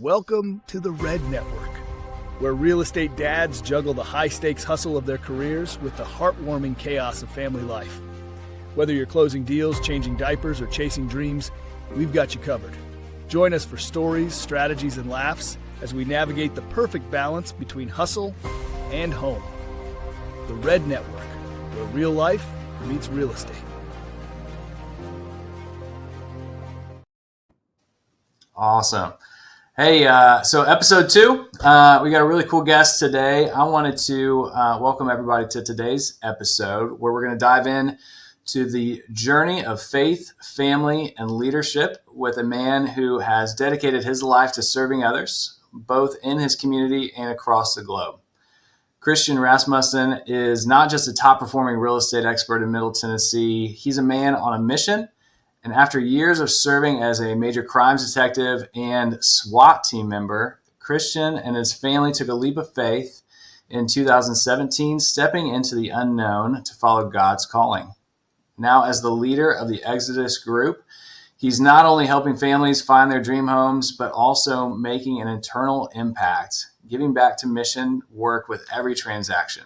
Welcome to the R.E.D Network, where real estate dads juggle the high-stakes hustle of their careers with the heartwarming chaos of family life. Whether you're closing deals, changing diapers, or chasing dreams, we've got you covered. Join us for stories, strategies, and laughs as we navigate the perfect balance between hustle and home. The R.E.D Network, where real life meets real estate. Awesome. Hey, so episode 2, we got a really cool guest today. I wanted to welcome everybody to today's episode where we're going to dive in to the journey of faith, family, and leadership with a man who has dedicated his life to serving others, both in his community and across the globe. Christian Rasmussen is not just a top-performing real estate expert in Middle Tennessee. He's a man on a mission. And after years of serving as a major crimes detective and SWAT team member, Christian and his family took a leap of faith in 2017, stepping into the unknown to follow God's calling. Now, as the leader of the Exodus group, he's not only helping families find their dream homes, but also making an eternal impact, giving back to mission work with every transaction.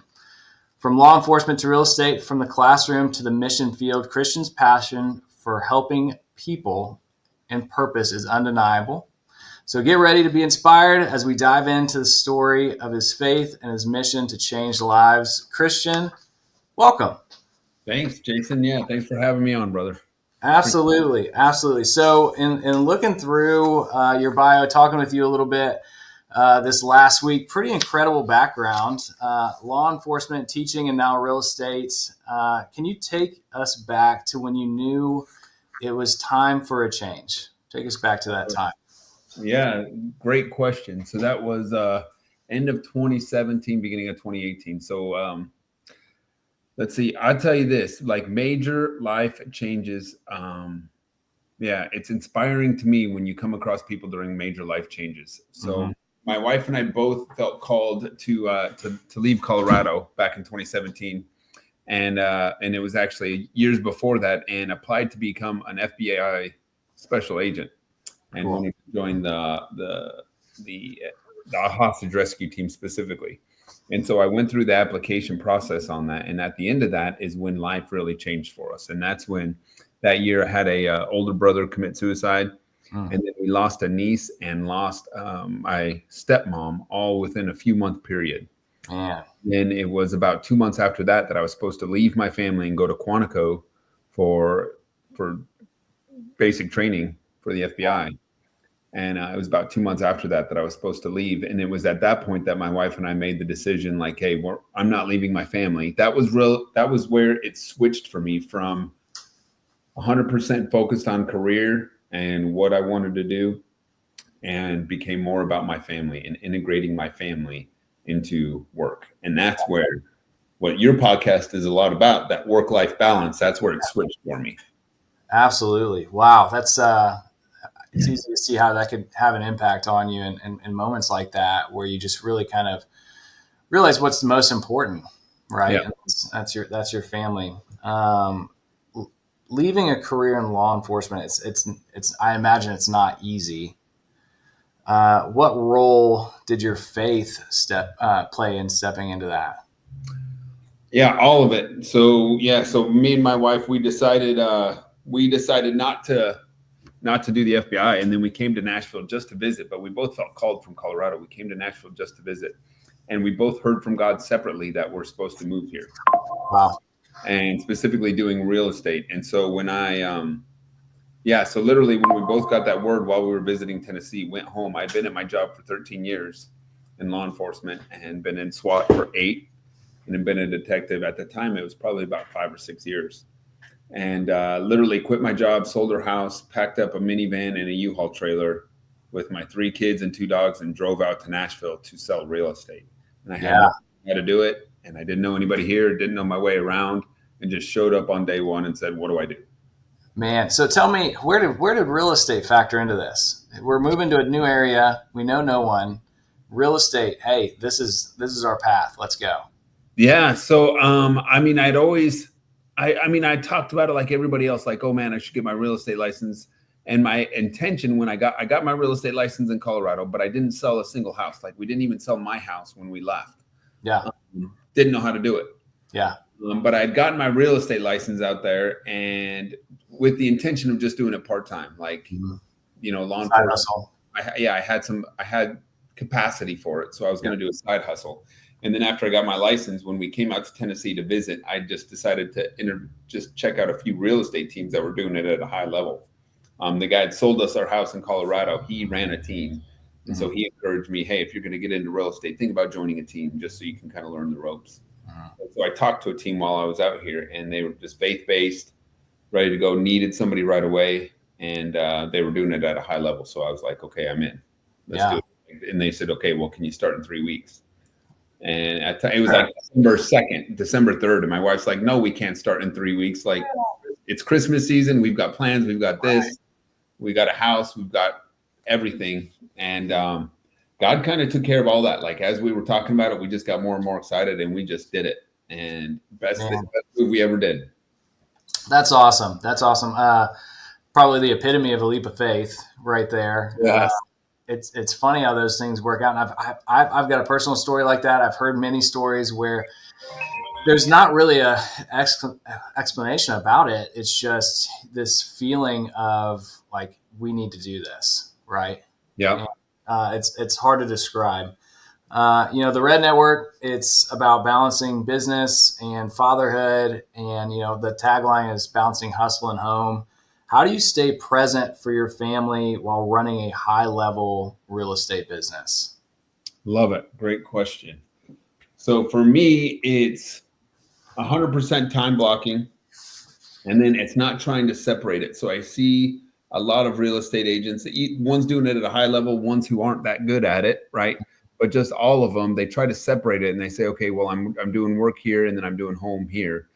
From law enforcement to real estate, from the classroom to the mission field, Christian's passion for helping people and purpose is undeniable. So get ready to be inspired as we dive into the story of his faith and his mission to change lives. Christian, welcome. Thanks, Jason. Yeah, thanks for having me on, brother. Absolutely. So in looking through your bio, talking with you a little bit this last week, pretty incredible background, law enforcement, teaching, and now real estate. Can you take us back to when you knew it was time for a change? Take us back to that time. Yeah, great question. So that was end of 2017, beginning of 2018. So let's see. I'll tell you this, like major life changes. It's inspiring to me when you come across people during major life changes. So my wife and I both felt called to leave Colorado back in 2017. And it was actually years before that, and applied to become an FBI special agent, and wanted to join the hostage rescue team specifically. And so I went through the application process on that, and at the end of that is when life really changed for us. And that's when that year I had a older brother commit suicide, and then we lost a niece and lost my stepmom, all within a few month period. Yeah. Then it was about 2 months after that I was supposed to leave my family and go to Quantico for basic training for the FBI. And it was about 2 months after that I was supposed to leave. And it was at that point that my wife and I made the decision, like, hey, I'm not leaving my family. That was where it switched for me from 100% focused on career and what I wanted to do, and became more about my family and integrating my family into work. And that's where what your podcast is a lot about, that work-life balance. That's where it switched for me. Absolutely. Wow. That's it's easy to see how that could have an impact on you in moments like that, where you just really kind of realize what's the most important, right? Yeah. And that's your family. Leaving a career in law enforcement, it's I imagine it's not easy. What role did your faith play in stepping into that? Yeah, all of it. So me and my wife, we decided not to do the FBI, and then we came to Nashville just to visit. But we both felt called from Colorado. We came to Nashville just to visit, and we both heard from God separately that we're supposed to move here. Wow. And specifically doing real estate. And so when so literally when we both got that word while we were visiting Tennessee, went home. I'd been at my job for 13 years in law enforcement and been in SWAT for 8, and had been a detective. At the time, it was probably about 5 or 6 years. And literally quit my job, sold our house, packed up a minivan and a U-Haul trailer with my 3 kids and 2 dogs, and drove out to Nashville to sell real estate. And I had to do it. And I didn't know anybody here, didn't know my way around, and just showed up on day one and said, what do I do? Man, so tell me, where did real estate factor into this? We're moving to a new area. We know no one. Real estate, hey, this is our path. Let's go. Yeah. So, I talked about it like everybody else, like, oh man, I should get my real estate license. And my intention when I got my real estate license in Colorado, but I didn't sell a single house. Like we didn't even sell my house when we left. Yeah. Didn't know how to do it. Yeah. But I had gotten my real estate license out there, and with the intention of just doing it part-time, like, law enforcement. I had capacity for it. So I was going to do a side hustle. And then after I got my license, when we came out to Tennessee to visit, I just decided to just check out a few real estate teams that were doing it at a high level. The guy had sold us our house in Colorado. He ran a team. And so he encouraged me, hey, if you're going to get into real estate, think about joining a team just so you can kind of learn the ropes. So I talked to a team while I was out here, and they were just faith-based, ready to go, needed somebody right away. And they were doing it at a high level. So I was like, okay, I'm in. Let's do it. And they said, okay, well, can you start in 3 weeks? And it was like December 2nd, December 3rd. And my wife's like, no, we can't start in 3 weeks. Like, it's Christmas season. We've got plans. We've got this. We got a house. We've got everything. And God kind of took care of all that. Like, as we were talking about it, we just got more and more excited, and we just did it. And best move we ever did. That's awesome. That's awesome. Probably the epitome of a leap of faith right there. Yes. It's funny how those things work out. And I've got a personal story like that. I've heard many stories where there's not really a explanation about it. It's just this feeling of like, we need to do this. Right. Yeah. It's hard to describe. The R.E.D Network, it's about balancing business and fatherhood. And, the tagline is balancing hustle and home. How do you stay present for your family while running a high-level real estate business? Love it. Great question. So for me, it's 100% time blocking, and then it's not trying to separate it. So I see a lot of real estate agents, one's doing it at a high level, ones who aren't that good at it, right? But just all of them, they try to separate it, and they say, okay, well, I'm doing work here, and then I'm doing home here.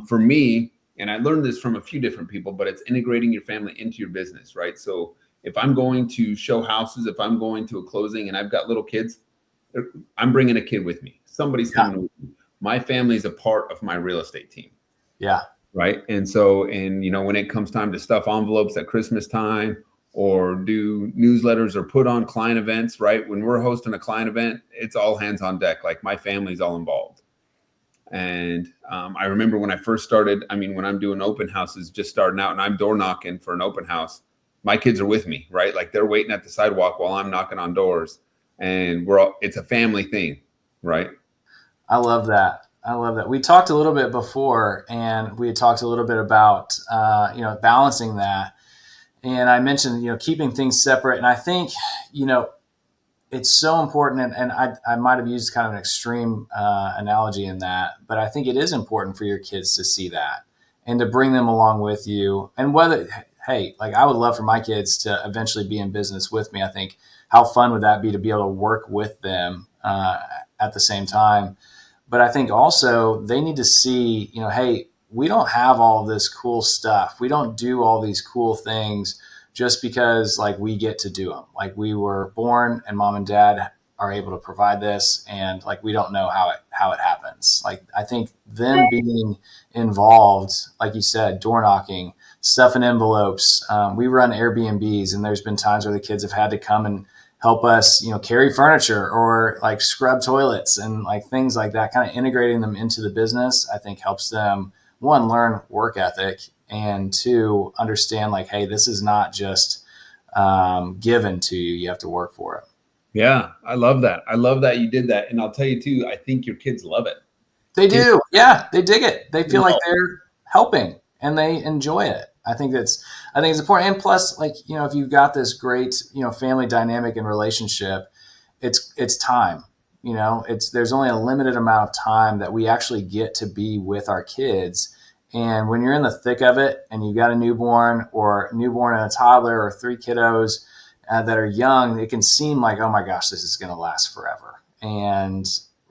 For me, and I learned this from a few different people, but it's integrating your family into your business, right? So if I'm going to show houses, if I'm going to a closing and I've got little kids, I'm bringing a kid with me. Somebody's coming with me. My family is a part of my real estate team. Yeah. Right. And so, when it comes time to stuff envelopes at Christmas time or do newsletters or put on client events, right? When we're hosting a client event, it's all hands on deck. Like, my family's all involved. And I remember when I first started, when I'm doing open houses, just starting out, and I'm door knocking for an open house, my kids are with me, right? Like, they're waiting at the sidewalk while I'm knocking on doors, and it's a family thing, right? I love that. We talked a little bit before, and we had talked a little bit about, balancing that. And I mentioned, keeping things separate. And I think, it's so important, and I might have used kind of an extreme analogy in that, but I think it is important for your kids to see that and to bring them along with you. And I would love for my kids to eventually be in business with me. I think how fun would that be to be able to work with them at the same time. But I think also they need to see, hey, we don't have all this cool stuff. We don't do all these cool things just because we get to do them. Like, we were born and mom and dad are able to provide this, and we don't know how it happens. Like, I think them being involved, like you said, door knocking, stuffing envelopes. We run Airbnbs, and there's been times where the kids have had to come and help us, carry furniture or scrub toilets and things like that. Kind of integrating them into the business, I think, helps them, one, learn work ethic, and two, understand hey, this is not just given to you. You have to work for it. Yeah, I love that. I love that you did that. And I'll tell you too, I think your kids love it. They do. Yeah, they dig it. They feel like they're helping and they enjoy it. I think it's important. And plus, if you've got this great, family dynamic and relationship, it's time. There's only a limited amount of time that we actually get to be with our kids. And when you're in the thick of it and you've got a newborn and a toddler or 3 kiddos that are young, it can seem like, oh my gosh, this is going to last forever. And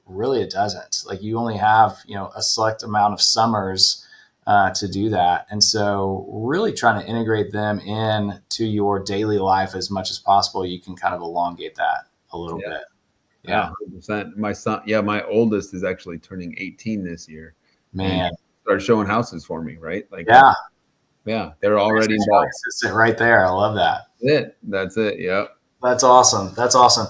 really it doesn't. You only have, a select amount of summers to do that. And so really trying to integrate them in to your daily life as much as possible, you can kind of elongate that a little bit. Yeah. 100%. My son, my oldest is actually turning 18 this year. Man. Start showing houses for me, right? Yeah. They're already involved. Consistent right there. I love that. That's it. Yeah. That's awesome. That's awesome.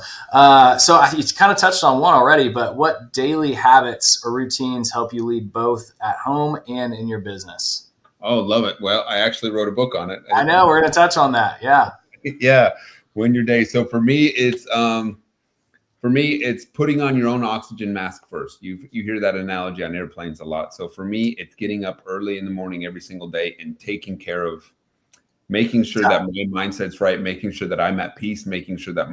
So you kind of touched on one already, but what daily habits or routines help you lead both at home and in your business? Oh, love it. Well, I actually wrote a book on it. I know we're going to touch on that. Yeah. Yeah. Win your day. So for me, it's putting on your own oxygen mask first. You hear that analogy on airplanes a lot. So for me, it's getting up early in the morning every single day and taking care of making sure that my mindset's right, making sure that I'm at peace, making sure that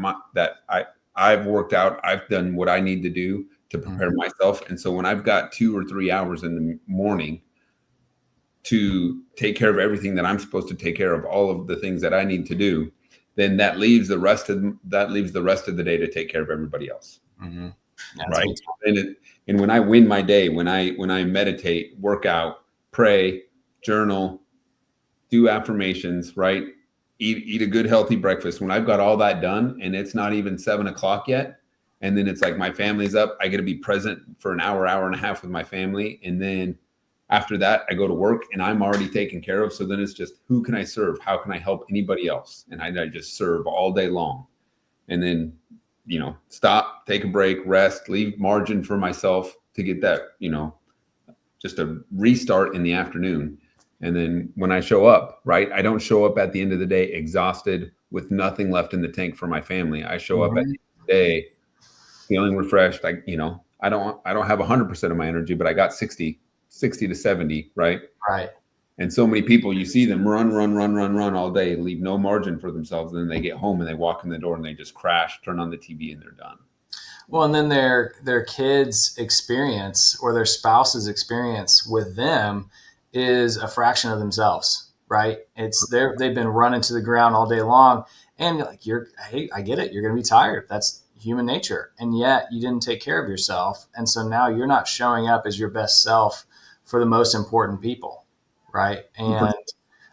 I've worked out, I've done what I need to do to prepare myself. And so when I've got 2 or 3 hours in the morning to take care of everything that I'm supposed to take care of, all of the things that I need to do, then that leaves the rest of the day to take care of everybody else. Mm-hmm. Right. And when I win my day, when I meditate, work out, pray, journal, do affirmations, right? Eat a good healthy breakfast. When I've got all that done and it's not even 7:00 yet, and then it's like my family's up, I get to be present for an hour and a half with my family. And then after that, I go to work and I'm already taken care of. So then it's just, who can I serve? How can I help anybody else? And I just serve all day long. And then, stop, take a break, rest, leave margin for myself to get that, just a restart in the afternoon. And then when I show up, right, I don't show up at the end of the day exhausted with nothing left in the tank for my family. I show up at the end of the day feeling refreshed. I don't have 100% of my energy, but I got 60 to 70, right? Right. And so many people, you see them run all day, leave no margin for themselves. And then they get home and they walk in the door and they just crash, turn on the TV, and they're done. Well, and then their kids' experience or their spouse's experience with them is a fraction of themselves, right? They've been running to the ground all day long, and like hey, I get it. You're going to be tired. That's human nature, and yet you didn't take care of yourself, and so now you're not showing up as your best self for the most important people, right? And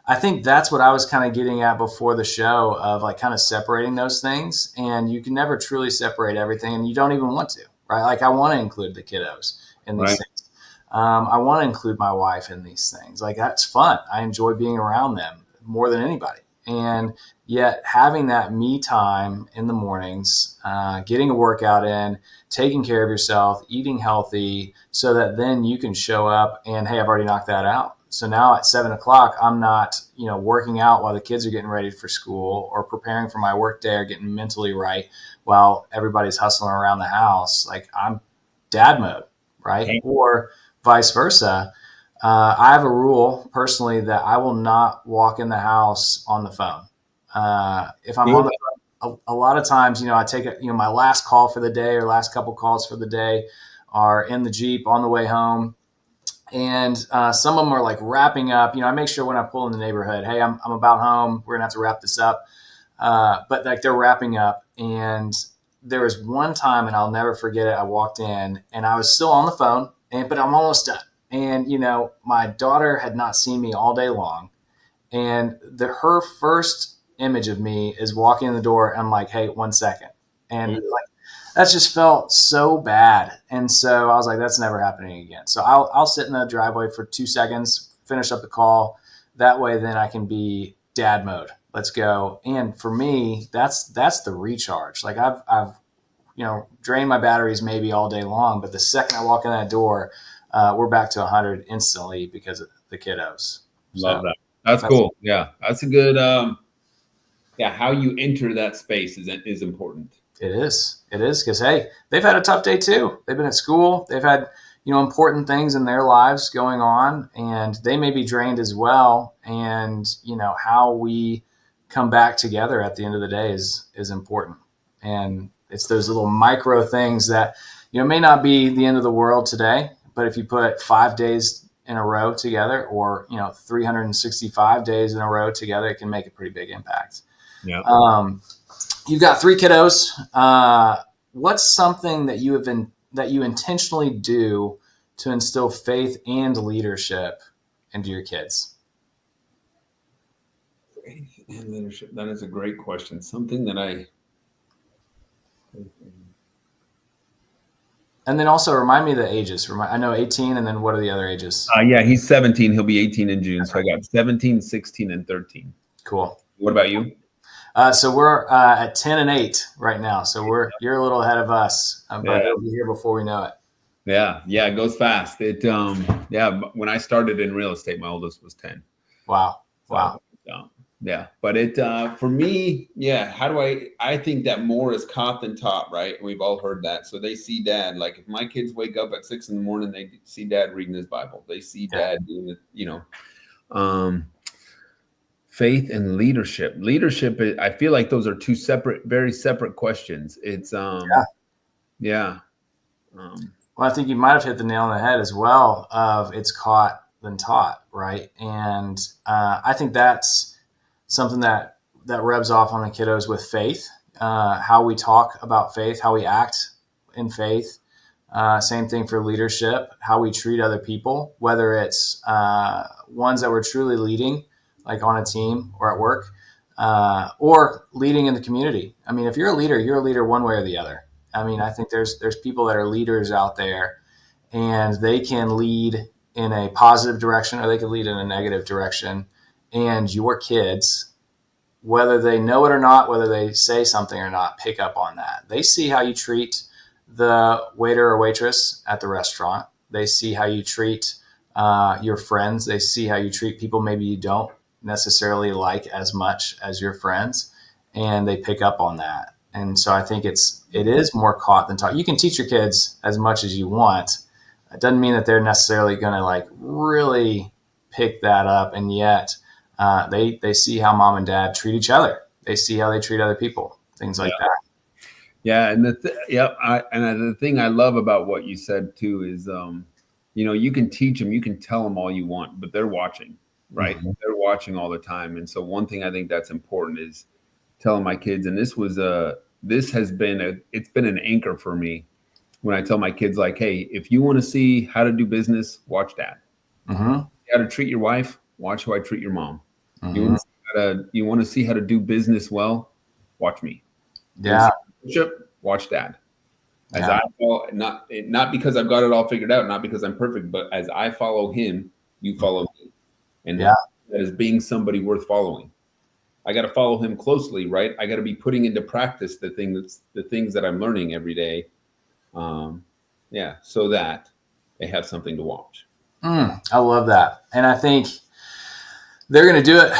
I think that's what I was kind of getting at before the show of like kind of separating those things. And you can never truly separate everything, and you don't even want to, right? Like I want to include the kiddos in these things. I want to include my wife in these things. Like that's fun. I enjoy being around them more than anybody. And yet having that me time in the mornings, getting a workout in, taking care of yourself, eating healthy so that then you can show up and, hey, I've already knocked that out. So now at 7:00, I'm not, working out while the kids are getting ready for school or preparing for my work day or getting mentally right while everybody's hustling around the house. Like I'm dad mode, right? Okay. Or vice versa. I have a rule personally that I will not walk in the house on the phone. If I'm on the phone, a lot of times, I take my last call for the day or last couple calls for the day are in the Jeep on the way home. And some of them are like wrapping up. I make sure when I pull in the neighborhood, hey, I'm about home. We're gonna have to wrap this up. But like they're wrapping up. And there was one time, and I'll never forget it. I walked in, and I was still on the phone, but I'm almost done. And my daughter had not seen me all day long, and her first image of me is walking in the door. And I'm like, hey, 1 second, and like. That just felt so bad. And so I was like, that's never happening again. So I'll sit in the driveway for 2 seconds, finish up the call. That way, then I can be dad mode. Let's go. And for me, that's the recharge. Like I've drained my batteries maybe all day long, but the second I walk in that door, we're back to 100 instantly because of the kiddos. Love that. That's cool. Yeah. That's a good, how you enter that space is important. It is because, hey, they've had a tough day too. They've been at school. They've had, important things in their lives going on, and they may be drained as well. And, how we come back together at the end of the day is important. And it's those little micro things that, may not be the end of the world today, but if you put 5 days in a row together or, 365 days in a row together, it can make a pretty big impact. Yeah. You've got 3 kiddos. What's something that you intentionally do to instill faith and leadership into your kids? Faith and leadership. That is a great question. Something that And then also remind me the ages. I know 18, and then what are the other ages? Yeah, he's 17. He'll be 18 in June. So I got 17, 16, and 13. Cool. What about you? So we're at 10 and 8 right now. So you're a little ahead of us, but it'll be here before we know it. Yeah, it goes fast. When I started in real estate, my oldest was 10. Wow. Yeah, but for me, how do I think that more is caught than taught, right? We've all heard that. So they see dad, like if my kids wake up at 6 a.m, they see dad reading his Bible. They see dad doing it, faith and leadership. Leadership, I feel like those are two very separate questions. It's Well, I think you might have hit the nail on the head as well of it's caught than taught, right? And I think that's something that rubs off on the kiddos with faith, how we talk about faith, how we act in faith. Same thing for leadership, how we treat other people, whether it's ones that we're truly leading, like on a team or at work, or leading in the community. I mean, if you're a leader one way or the other. I mean, I think there's people that are leaders out there, and they can lead in a positive direction or they can lead in a negative direction. And your kids, whether they know it or not, whether they say something or not, pick up on that. They see how you treat the waiter or waitress at the restaurant. They see how you treat your friends. They see how you treat people maybe you don't necessarily like as much as your friends, and they pick up on that. And so I think it is more caught than taught. You can teach your kids as much as you want. It doesn't mean that they're necessarily going to like really pick that up. And yet they see how mom and dad treat each other. They see how they treat other people, things like that. Yeah. And the thing I love about what you said too is, you can teach them, you can tell them all you want, but they're watching, right? Mm-hmm. They're watching all the time. And so one thing I think that's important is telling my kids, and it's been an anchor for me when I tell my kids, like, hey, if you want to see how to do business, watch dad. Mm-hmm. How to treat your wife, watch how I treat your mom. Mm-hmm. You want to see how to do business well, watch me. Yeah. Watch dad. As I follow, not because I've got it all figured out, not because I'm perfect, but as I follow him, you follow me. And that is being somebody worth following. I got to follow him closely, right? I got to be putting into practice the things that I'm learning every day. So that they have something to watch. I love that. And I think they're going to do it,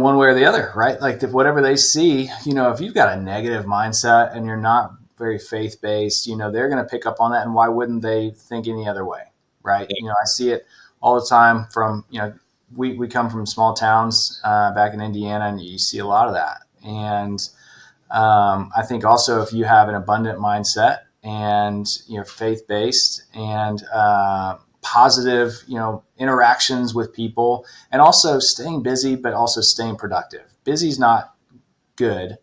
one way or the other, right? Like whatever they see, if you've got a negative mindset and you're not very faith-based, they're going to pick up on that. And why wouldn't they think any other way, right? Yeah. I see it all the time from, we come from small towns back in Indiana, and you see a lot of that. And I think also if you have an abundant mindset and you're faith-based and positive, interactions with people, and also staying busy, but also staying productive. Busy's not good.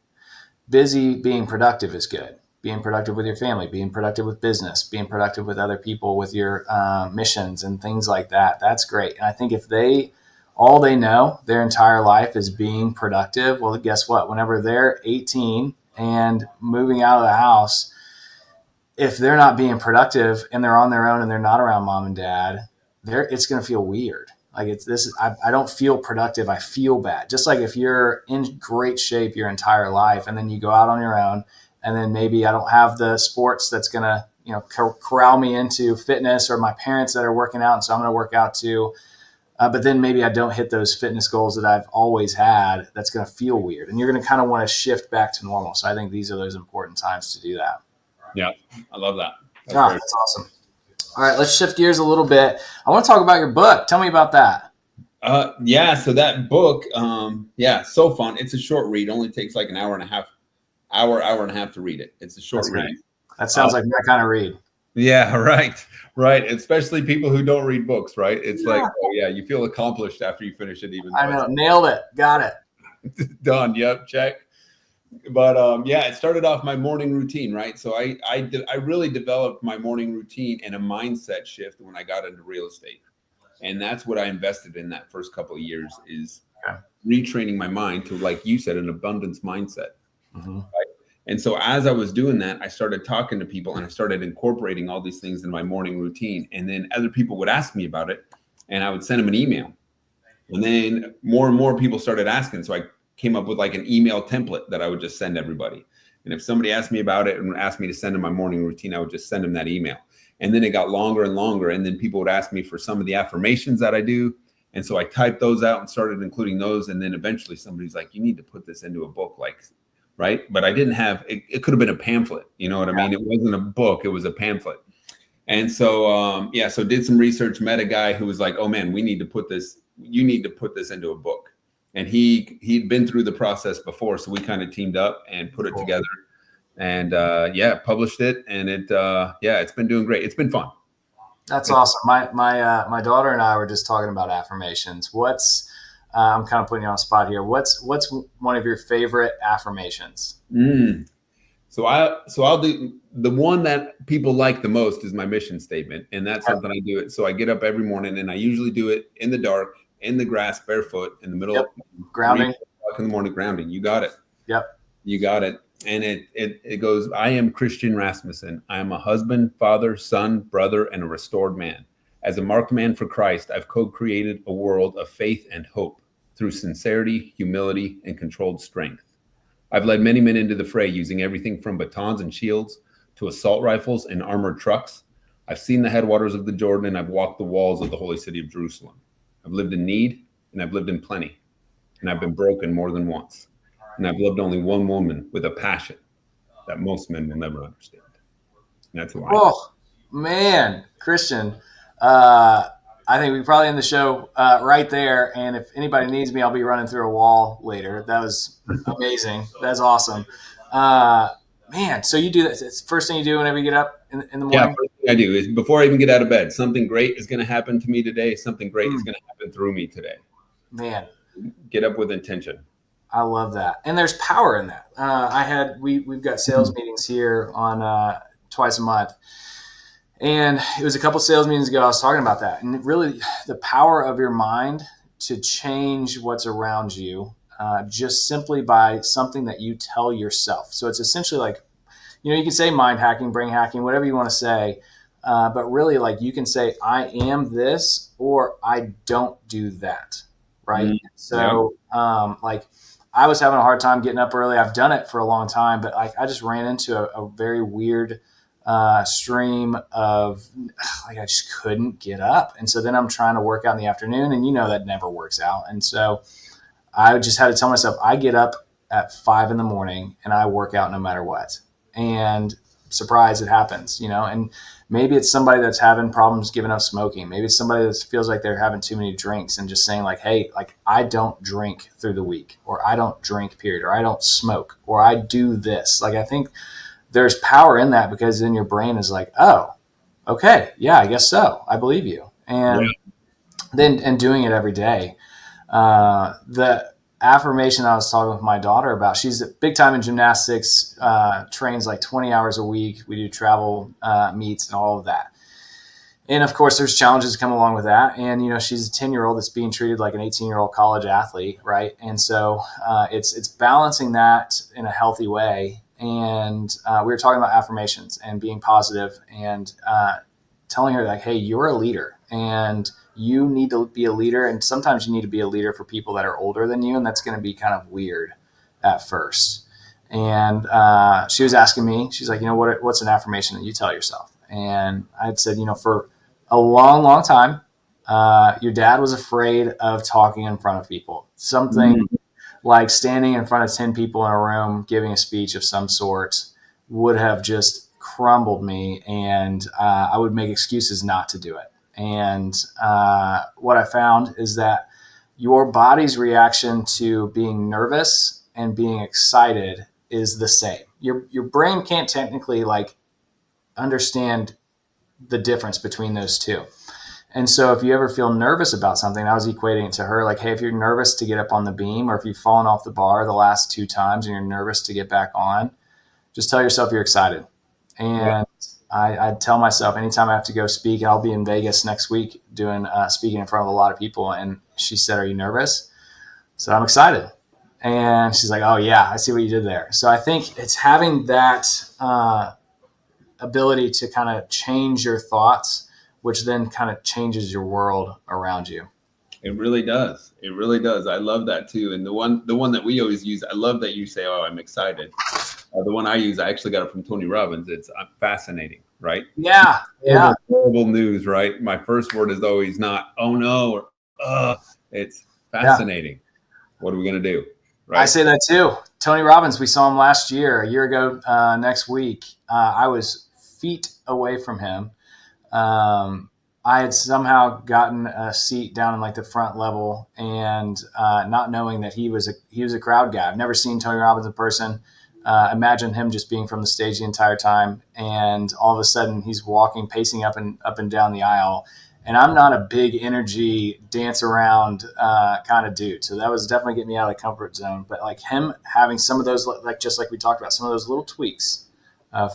Busy being productive is good. Being productive with your family, being productive with business, being productive with other people, with your missions and things like that. That's great. And I think if all they know their entire life is being productive, well, guess what? Whenever they're 18 and moving out of the house, if they're not being productive and they're on their own and they're not around mom and dad, it's going to feel weird. Like I don't feel productive. I feel bad. Just like if you're in great shape your entire life and then you go out on your own, and then maybe I don't have the sports that's going to, corral me into fitness, or my parents that are working out, and so I'm going to work out too. But then maybe I don't hit those fitness goals that I've always had. That's going to feel weird. And you're going to kind of want to shift back to normal. So I think these are those important times to do that. Yeah, I love that. That's awesome. All right, let's shift gears a little bit. I want to talk about your book. Tell me about that. So that book, so fun. It's a short read. Only takes like an hour and a half to read it. It's a short read. Great. That sounds like my kind of read. Yeah, right. Especially people who don't read books, right? It's like, you feel accomplished after you finish it. I know, nailed it, got it. Done. Yep, check. But it started off my morning routine, right? So I really developed my morning routine and a mindset shift when I got into real estate, and that's what I invested in that first couple of years is retraining my mind to, like you said, an abundance mindset. Mm-hmm. Right? And so as I was doing that, I started talking to people and I started incorporating all these things in my morning routine. And then other people would ask me about it and I would send them an email. And then more and more people started asking. So I came up with like an email template that I would just send everybody. And if somebody asked me about it and asked me to send them my morning routine, I would just send them that email. And then it got longer and longer. And then people would ask me for some of the affirmations that I do. And so I typed those out and started including those. And then eventually somebody's like, you need to put this into a book, like, right? But I didn't have, it could have been a pamphlet. You know what I mean? It wasn't a book, it was a pamphlet. And so, so did some research, met a guy who was like, oh man, you need to put this into a book. And he'd been through the process before. So we kind of teamed up and put it together and published it. And it's been doing great. It's been fun. That's awesome. My daughter and I were just talking about affirmations. I'm kind of putting you on the spot here. What's one of your favorite affirmations? So I'll do the one that people like the most is my mission statement. And that's something I do it. So I get up every morning and I usually do it in the dark, in the grass, barefoot, in the middle of grounding. 3 o'clock in the morning, grounding. You got it. Yep. You got it. And it goes, I am Christian Rasmussen. I am a husband, father, son, brother, and a restored man. As a marked man for Christ, I've co-created a world of faith and hope through sincerity, humility, and controlled strength. I've led many men into the fray using everything from batons and shields to assault rifles and armored trucks. I've seen the headwaters of the Jordan and I've walked the walls of the holy city of Jerusalem. I've lived in need and I've lived in plenty. And I've been broken more than once. And I've loved only one woman with a passion that most men will never understand. And that's why. Oh, man, Christian, I think we probably end the show right there. And if anybody needs me, I'll be running through a wall later. That was amazing. That's awesome. Man, so you do that. It's the first thing you do whenever you get up in the morning? Yeah, first thing I do is before I even get out of bed, something great is going to happen to me today. Something great is going to happen through me today. Man. Get up with intention. I love that. And there's power in that. We've got sales meetings here on twice a month. And it was a couple sales meetings ago, I was talking about that. And really the power of your mind to change what's around you just simply by something that you tell yourself. So it's essentially like, you can say mind hacking, brain hacking, whatever you want to say. But really like you can say, I am this, or I don't do that. Right. Mm-hmm. So like I was having a hard time getting up early. I've done it for a long time, but I just ran into a very weird stream of like I just couldn't get up. And so then I'm trying to work out in the afternoon and that never works out. And so I just had to tell myself, I get up at 5 a.m. and I work out no matter what. And surprise, it happens, and maybe it's somebody that's having problems giving up smoking. Maybe it's somebody that feels like they're having too many drinks and just saying like, hey, like I don't drink through the week, or I don't drink period, or I don't smoke, or I do this. Like, I think there's power in that because then your brain is like, oh, okay. Yeah, I guess so. I believe you. And then doing it every day. The affirmation I was talking with my daughter about, she's big time in gymnastics, trains like 20 hours a week. We do travel meets and all of that. And of course there's challenges that come along with that. And, she's a 10-year-old that's being treated like an 18-year-old college athlete. Right. And so it's balancing that in a healthy way. And we were talking about affirmations and being positive and telling her like, hey, you're a leader and you need to be a leader. And sometimes you need to be a leader for people that are older than you. And that's going to be kind of weird at first. And she was asking me, she's like, what's an affirmation that you tell yourself? And I'd said, for a long, long time, your dad was afraid of talking in front of people. Something like standing in front of 10 people in a room, giving a speech of some sort would have just crumbled me. And I would make excuses not to do it. And what I found is that your body's reaction to being nervous and being excited is the same. Your brain can't technically like understand the difference between those two. And so if you ever feel nervous about something, I was equating it to her like, hey, if you're nervous to get up on the beam, or if you've fallen off the bar the last 2 times and you're nervous to get back on, just tell yourself you're excited. And I tell myself anytime I have to go speak, and I'll be in Vegas next week doing speaking in front of a lot of people. And she said, are you nervous? I said, I'm excited. And she's like, oh yeah, I see what you did there. So I think it's having that ability to kind of change your thoughts, which then kind of changes your world around you. It really does. It really does. I love that too. And the one that we always use, I love that you say, "Oh, I'm excited." The one I use, I actually got it from Tony Robbins. It's fascinating, right? Yeah, yeah. Horrible news, right? My first word is always not "oh no" or It's fascinating. Yeah. What are we gonna do? Right? I say that too. Tony Robbins, we saw him last year, a year ago next week. I was feet away from him. I had somehow gotten a seat down in like the front level, and not knowing that he was a crowd guy. I've never seen Tony Robbins in person. Imagine him just being from the stage the entire time, and all of a sudden he's walking, pacing up and down the aisle. And I'm not a big energy, dance around kind of dude, so that was definitely getting me out of the comfort zone. But like him having some of those, like just like we talked about, some of those little tweaks,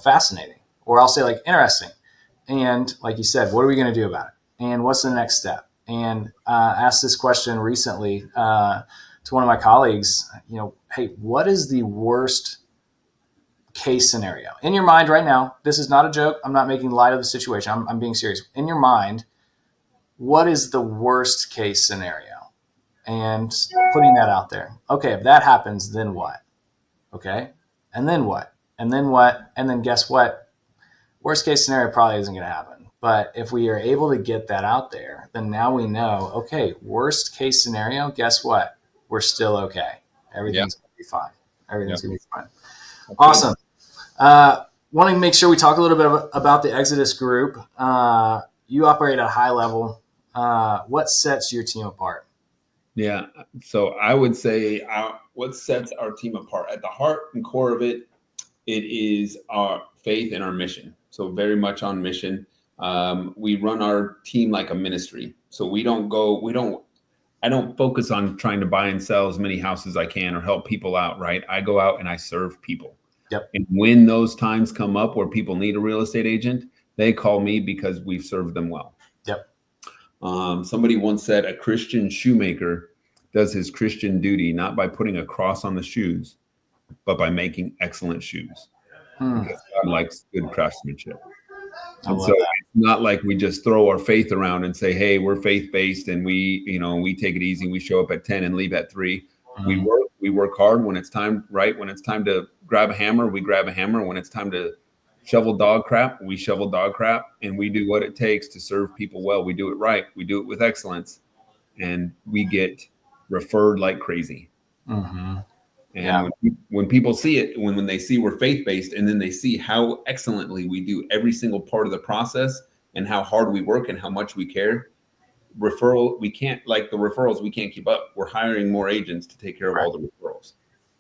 fascinating, or I'll say like interesting. And like you said, what are we going to do about it? And what's the next step? And asked this question recently to one of my colleagues, hey, what is the worst case scenario in your mind right now? This is not a joke. I'm not making light of the situation. I'm being serious. In your mind, what is the worst case scenario? And putting that out there. Okay, if that happens, then what? Okay, and then what? And then what? And then guess what? Worst case scenario probably isn't going to happen. But if we are able to get that out there, then now we know, okay, worst case scenario, guess what? We're still okay. Everything's going to be fine. Everything's going to be fine. Okay. Awesome. Want to make sure we talk a little bit about the Exodus group. You operate at a high level. What sets your team apart? Yeah. So I would say what sets our team apart at the heart and core of it, it is our faith and our mission. So very much on mission. We run our team like a ministry. So I don't focus on trying to buy and sell as many houses as I can or help people out, right? I go out and I serve people. Yep. And when those times come up where people need a real estate agent, they call me because we've served them well. Yep. Somebody once said a Christian shoemaker does his Christian duty not by putting a cross on the shoes, but by making excellent shoes. Because God likes good craftsmanship. And so it's not like we just throw our faith around and say, hey, we're faith-based and we take it easy. We show up at 10 and leave at 3. Mm-hmm. We work hard when it's time, right? When it's time to grab a hammer, we grab a hammer. When it's time to shovel dog crap, we shovel dog crap, and we do what it takes to serve people well. We do it right. We do it with excellence, and we get referred like crazy. Mm-hmm. And when people see it, when they see we're faith-based, and then they see how excellently we do every single part of the process and how hard we work and how much we care, we can't keep up. We're hiring more agents to take care of all the referrals.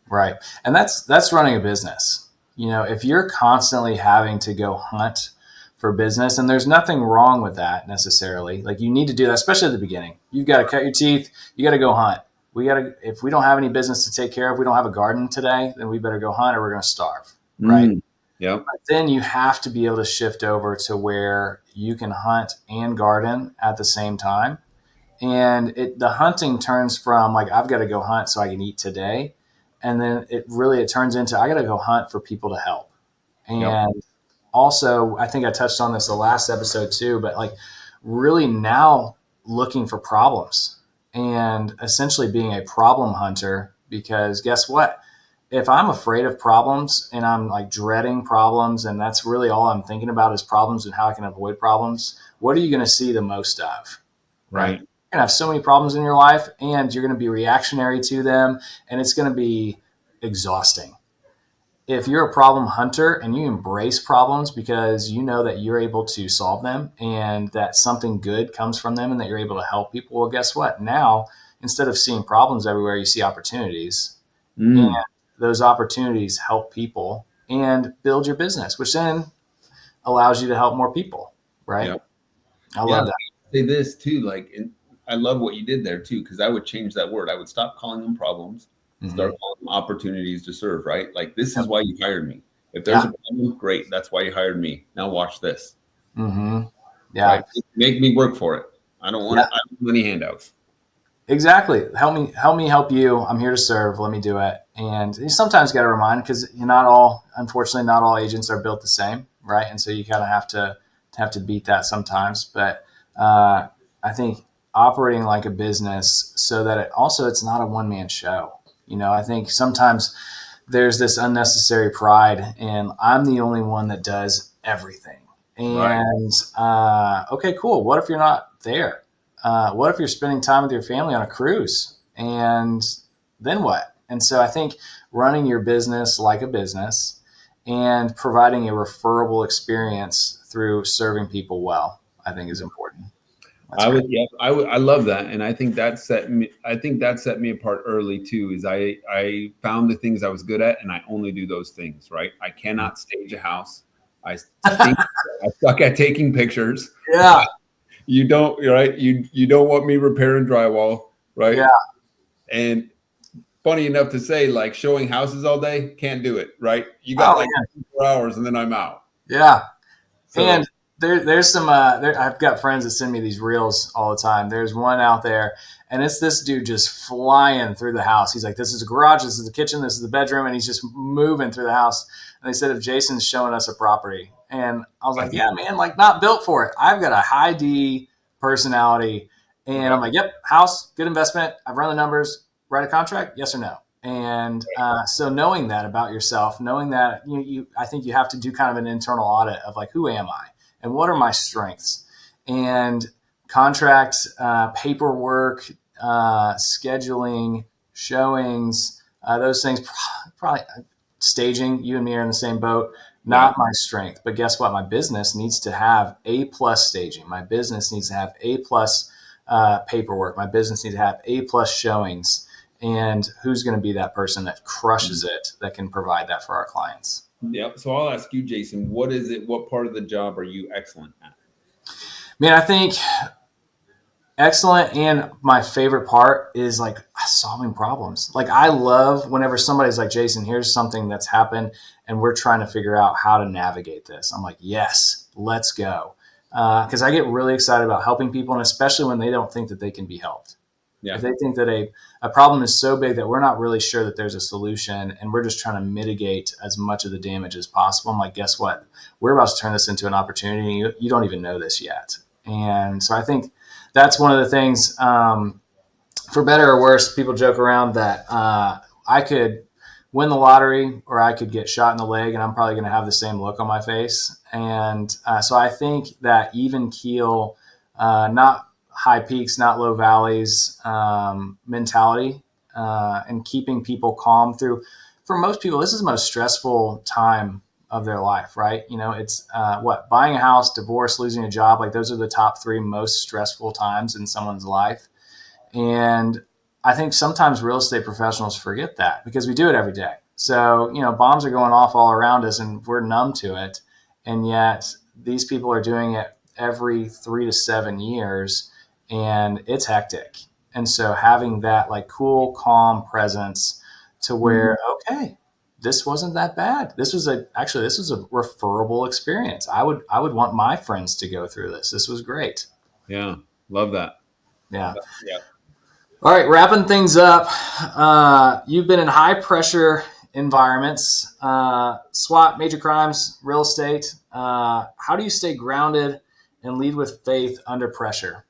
Right. And that's running a business. If you're constantly having to go hunt for business, and there's nothing wrong with that necessarily. Like you need to do that, especially at the beginning. You've got to cut your teeth. You got to go hunt. If we don't have any business to take care of, we don't have a garden today, then we better go hunt or we're going to starve. Right. Yeah. But then you have to be able to shift over to where you can hunt and garden at the same time. And the hunting turns from like, I've got to go hunt so I can eat today. And then it turns into, I got to go hunt for people to help. And also, I think I touched on this the last episode too, but like really now looking for problems and essentially being a problem hunter, because guess what? If I'm afraid of problems and I'm like dreading problems and that's really all I'm thinking about is problems and how I can avoid problems, what are you going to see the most of? Right. You're going to have so many problems in your life and you're going to be reactionary to them and it's going to be exhausting. If you're a problem hunter and you embrace problems because you know that you're able to solve them and that something good comes from them and that you're able to help people, well, guess what? Now, instead of seeing problems everywhere, you see opportunities. And those opportunities help people and build your business, which then allows you to help more people, right? Yep. I love that. I say this too, I love what you did there too, because I would change that word. I would stop calling them problems. Start calling them opportunities to serve, right? Like, this is why you hired me. If there's a problem, great. That's why you hired me. Now watch this. Mm-hmm. Yeah. Right? Make me work for it. I don't want any handouts. Exactly. Help me help you. I'm here to serve. Let me do it. And you sometimes got to remind, because unfortunately, not all agents are built the same, right? And so you kind of have to beat that sometimes. But I think operating like a business so that it's not a one man show. I think sometimes there's this unnecessary pride, and I'm the only one that does everything. Right. And okay, cool. What if you're not there? What if you're spending time with your family on a cruise? And then what? And so I think running your business like a business and providing a referable experience through serving people well, I think is important. That's I great. would, yeah, I love that, and I think that set me. I think that set me apart early too. Is I found the things I was good at, and I only do those things. Right. I cannot stage a house. I stink. I suck at taking pictures. Yeah. You don't, right? You don't want me repairing drywall, right? Yeah. And funny enough to say, like showing houses all day, can't do it, right? You got Oh, like 4 hours, and then I'm out. yeah. So And there's some, I've got friends that send me these reels all the time. There's one out there, and it's this dude just flying through the house. He's like, this is a garage, this is the kitchen, this is the bedroom, and he's just moving through the house. And they said, if Jason's showing us a property, and I was like, yeah, man, like not built for it. I've got a high D personality, and I'm like, yep, house, good investment. I've run the numbers, write a contract, yes or no. And so knowing that about yourself, knowing that I think you have to do kind of an internal audit of like, who am I and what are my strengths? And contract, paperwork, scheduling, showings, those things, probably staging. You and me are in the same boat. Not my strength, but guess what? My business needs to have A+ staging. My business needs to have A+ paperwork. My business needs to have A+ showings. And who's going to be that person that crushes it, that can provide that for our clients? Yep. So I'll ask you, Jason, what is it? What part of the job are you excellent at? Man, I think excellent, and my favorite part is like solving problems. Like I love whenever somebody's like, Jason, here's something that's happened and we're trying to figure out how to navigate this. I'm like, yes, let's go. Because I get really excited about helping people, and especially when they don't think that they can be helped. Yeah. If they think that a problem is so big that we're not really sure that there's a solution, and we're just trying to mitigate as much of the damage as possible, I'm like, guess what? We're about to turn this into an opportunity. You don't even know this yet. And so I think that's one of the things, for better or worse, people joke around that I could win the lottery or I could get shot in the leg, and I'm probably going to have the same look on my face. And so I think that even keel, not high peaks, not low valleys mentality, and keeping people calm through. For most people, this is the most stressful time of their life, right? It's buying a house, divorce, losing a job. Like those are the top 3 most stressful times in someone's life. And I think sometimes real estate professionals forget that because we do it every day. So, bombs are going off all around us and we're numb to it. And yet these people are doing it every 3 to 7 years, and it's hectic. And so having that like cool, calm presence to where, okay, this wasn't that bad. This was a referable experience. I would want my friends to go through this. This was great. Yeah. Love that. Yeah. Yeah. All right, wrapping things up. You've been in high pressure environments, SWAT, major crimes, real estate. How do you stay grounded and lead with faith under pressure?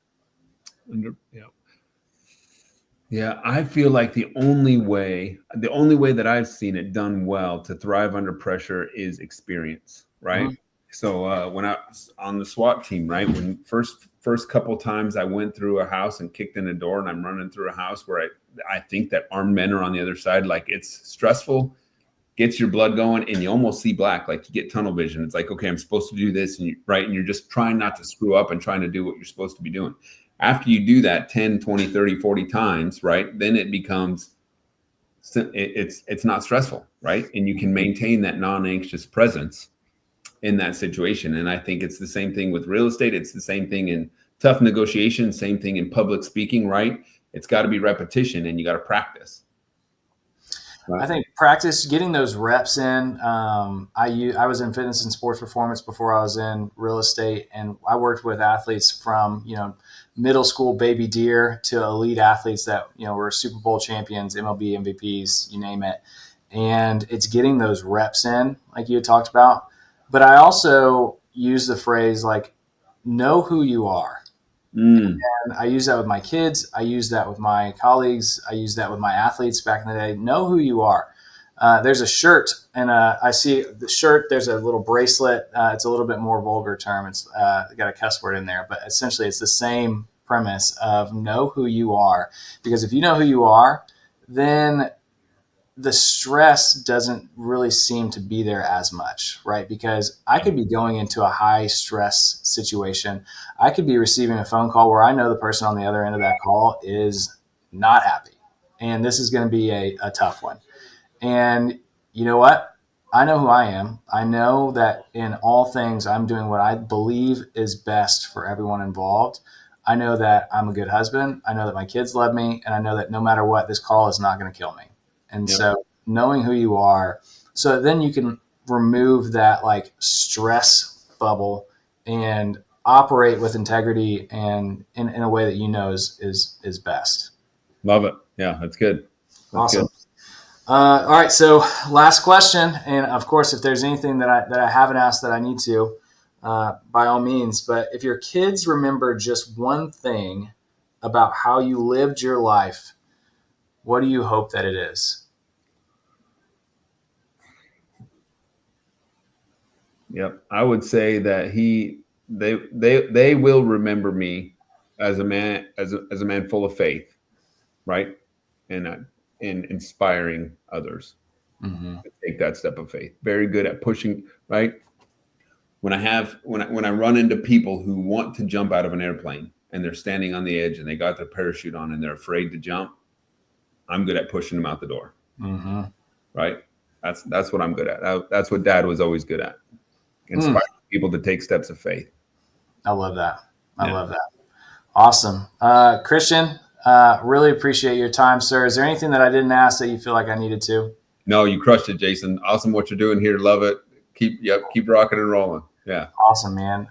Yeah, I feel like the only way that I've seen it done well to thrive under pressure is experience, right? Mm-hmm. So when I was on the SWAT team, right, when first couple times I went through a house and kicked in a door, and I'm running through a house where I think that armed men are on the other side, like it's stressful, gets your blood going, and you almost see black, like you get tunnel vision. It's like, okay, I'm supposed to do this, and you're just trying not to screw up and trying to do what you're supposed to be doing. After you do that 10, 20, 30, 40 times, right, then it becomes, it's not stressful, right? And you can maintain that non-anxious presence in that situation. And I think it's the same thing with real estate. It's the same thing in tough negotiations, same thing in public speaking, right? It's got to be repetition, and you got to practice. I think practice, getting those reps in. I was in fitness and sports performance before I was in real estate, and I worked with athletes from middle school baby deer to elite athletes that were Super Bowl champions, MLB MVPs, you name it. And it's getting those reps in, like you had talked about. But I also use the phrase like, know who you are. And I use that with my kids. I use that with my colleagues. I use that with my athletes back in the day. Know who you are. There's a shirt, and I see the shirt. There's a little bracelet. It's a little bit more vulgar term. It's got a cuss word in there, but essentially it's the same premise of know who you are. Because if you know who you are, then the stress doesn't really seem to be there as much, right? Because I could be going into a high stress situation. I could be receiving a phone call where I know the person on the other end of that call is not happy. And this is going to be a tough one. And you know what? I know who I am. I know that in all things, I'm doing what I believe is best for everyone involved. I know that I'm a good husband. I know that my kids love me. And I know that no matter what, this call is not going to kill me. And so knowing who you are, so then you can remove that like stress bubble and operate with integrity and in a way that is best. Love it. Yeah, that's good. That's awesome. Good. All right. So last question. And of course, if there's anything that I haven't asked that I need to, by all means, but if your kids remember just one thing about how you lived your life, what do you hope that it is? Yep. I would say that they will remember me as a man, as a man full of faith, right? And inspiring others to take that step of faith. Very good at pushing, right? When I run into people who want to jump out of an airplane and they're standing on the edge and they got their parachute on and they're afraid to jump, I'm good at pushing them out the door. Right? That's what I'm good at. That's what Dad was always good at. Inspiring people to take steps of faith. I love that. I love that. Awesome. Christian, really appreciate your time, sir. Is there anything that I didn't ask that you feel like I needed to? No, you crushed it, Jason. Awesome what you're doing here. Love it. Keep rocking and rolling. Yeah. Awesome, man.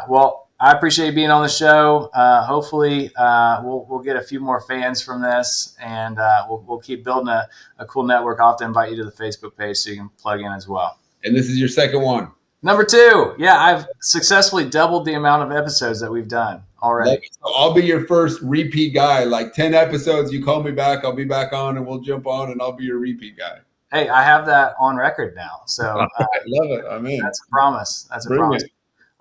Well, I appreciate you being on the show. Hopefully we'll get a few more fans from this, and we'll keep building a cool network. I'll have to invite you to the Facebook page so you can plug in as well. And this is your second one. Number 2. Yeah, I've successfully doubled the amount of episodes that we've done already. So I'll be your first repeat guy. Like 10 episodes, you call me back, I'll be back on, and we'll jump on, and I'll be your repeat guy. Hey, I have that on record now. So I love it. I'm in. That's a promise. That's a Bring promise. it.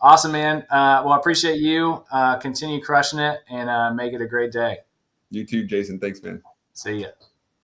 Awesome, man. Well, I appreciate you. Continue crushing it and make it a great day. You too, Jason. Thanks, man. See ya.